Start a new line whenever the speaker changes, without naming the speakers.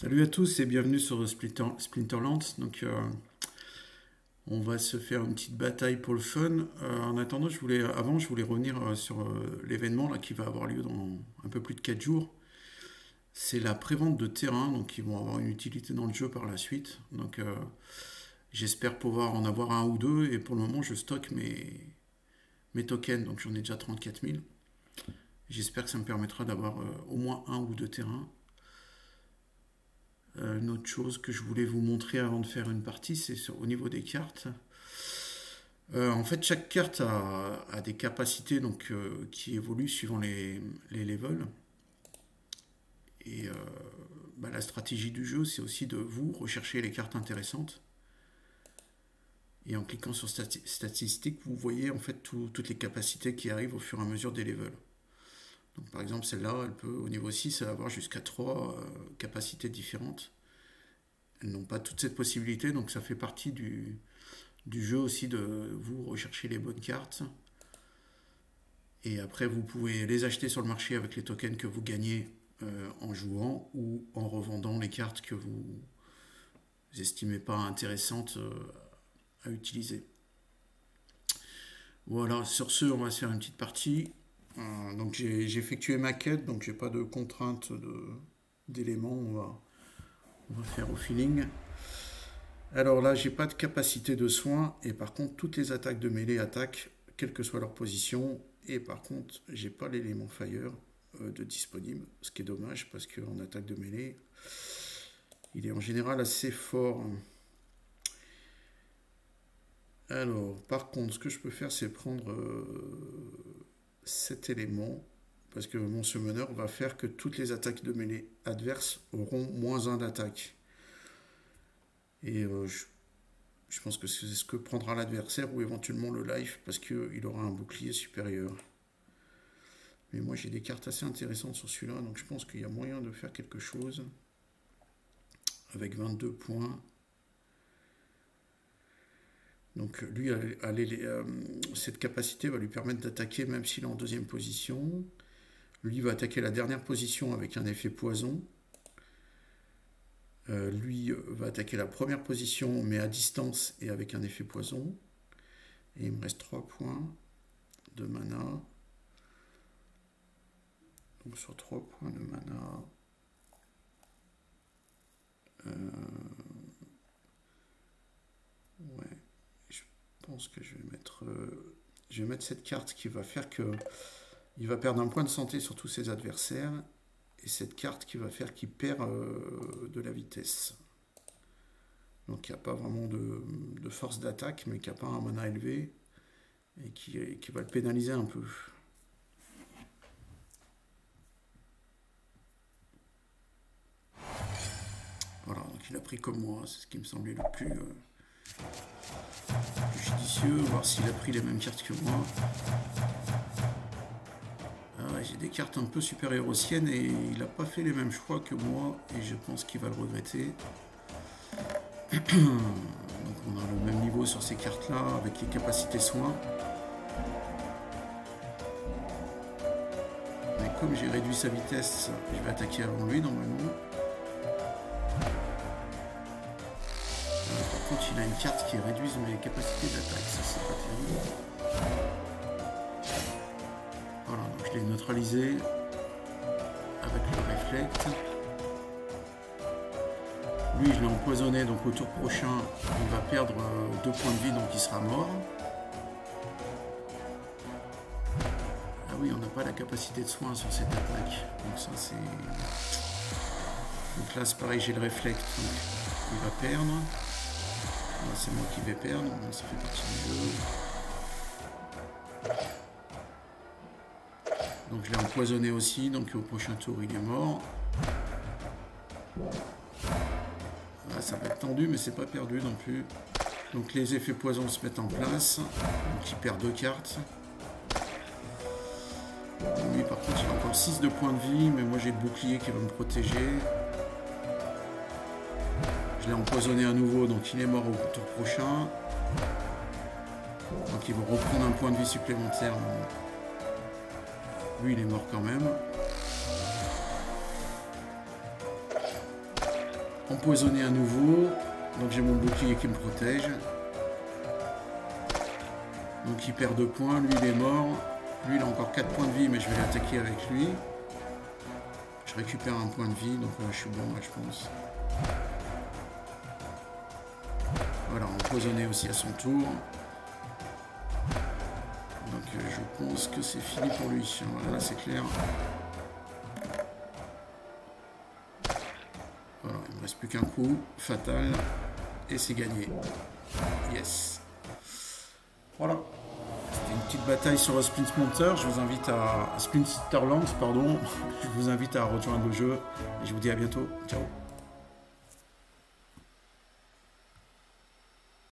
Salut à tous et bienvenue sur Splinterlands. On va se faire une petite bataille pour le fun. En attendant, je voulais revenir sur l'événement là qui va avoir lieu dans un peu plus de 4 jours. C'est la prévente de terrain, donc ils vont avoir une utilité dans le jeu par la suite. J'espère pouvoir en avoir un ou deux et pour le moment je stocke mes tokens, donc j'en ai déjà 34 000. J'espère que ça me permettra d'avoir au moins un ou deux terrains. Une autre chose que je voulais vous montrer avant de faire une partie, c'est au niveau des cartes. En fait, chaque carte a des capacités qui évoluent suivant les levels. Et la stratégie du jeu, c'est aussi de vous rechercher les cartes intéressantes. Et en cliquant sur statistiques, vous voyez en fait toutes les capacités qui arrivent au fur et à mesure des levels. Donc, par exemple, celle-là, elle peut, au niveau 6, avoir jusqu'à 3 capacités différentes. Elles n'ont pas toute cette possibilité, donc ça fait partie du jeu aussi de vous rechercher les bonnes cartes. Et après, vous pouvez les acheter sur le marché avec les tokens que vous gagnez en jouant ou en revendant les cartes que vous estimez pas intéressantes à utiliser. Voilà, sur ce, on va se faire une petite partie. Donc j'ai effectué ma quête, donc j'ai pas de contrainte d'éléments, on va faire au feeling. Alors là, j'ai pas de capacité de soin, et par contre, toutes les attaques de mêlée attaquent, quelle que soit leur position, et par contre, j'ai pas l'élément fire de disponible, ce qui est dommage, parce qu'en attaque de mêlée, il est en général assez fort. Alors, par contre, ce que je peux faire, c'est prendre cet élément, parce que mon summoner va faire que toutes les attaques de mêlée adverses auront -1 d'attaque. Et je pense que c'est ce que prendra l'adversaire ou éventuellement le life, parce qu'il aura un bouclier supérieur. Mais moi j'ai des cartes assez intéressantes sur celui-là, donc je pense qu'il y a moyen de faire quelque chose. Avec 22 points. Donc lui, cette capacité va lui permettre d'attaquer même s'il est en deuxième position. Lui va attaquer la dernière position avec un effet poison. Lui va attaquer la première position mais à distance et avec un effet poison. Et il me reste 3 points de mana. Donc sur 3 points de mana... ouais, je pense que je vais mettre cette carte qui va faire que il va perdre un point de santé sur tous ses adversaires, et cette carte qui va faire qu'il perd de la vitesse. Donc il n'y a pas vraiment de force d'attaque, mais qui n'a pas un mana élevé, et qui va le pénaliser un peu. Voilà, donc il a pris comme moi, c'est ce qui me semblait le plus judicieux, voir s'il a pris les mêmes cartes que moi. J'ai des cartes un peu super-héroïciennes et il n'a pas fait les mêmes choix que moi, et je pense qu'il va le regretter. Donc on a le même niveau sur ces cartes-là, avec les capacités soins. Mais comme j'ai réduit sa vitesse, je vais attaquer avant lui normalement. Par contre, il a une carte qui réduit mes capacités d'attaque, ça c'est pas terrible. Voilà, donc je l'ai neutralisé avec le réflexe. Lui, je l'ai empoisonné, donc au tour prochain, il va perdre 2 points de vie, donc il sera mort. Ah oui, on n'a pas la capacité de soin sur cette attaque, donc ça c'est... Donc là, c'est pareil, j'ai le réflexe, donc il va perdre. Là, c'est moi qui vais perdre, donc ça fait partie du jeu. Donc je l'ai empoisonné aussi, donc au prochain tour il est mort. Là, ça va être tendu, mais c'est pas perdu non plus. Donc les effets poison se mettent en place. Donc il perd 2 cartes. Lui par contre il a encore 6 de points de vie, mais moi j'ai le bouclier qui va me protéger. Je l'ai empoisonné à nouveau, donc il est mort au tour prochain. Donc il va reprendre un point de vie supplémentaire. Lui il est mort quand même. empoisonner à nouveau. Donc j'ai mon bouclier qui me protège. Donc il perd 2 points, lui il est mort. Lui il a encore 4 points de vie, mais je vais l'attaquer avec lui. Je récupère un point de vie, donc je suis bon là je pense. Voilà, empoisonné aussi à son tour. Donc je pense que c'est fini pour lui. Voilà, c'est clair. Voilà, il ne me reste plus qu'un coup. Fatal. Et c'est gagné. Yes. Voilà. C'était une petite bataille sur Splinter. Je vous invite à... Splinterlands, pardon. Je vous invite à rejoindre le jeu. Et je vous dis à bientôt. Ciao.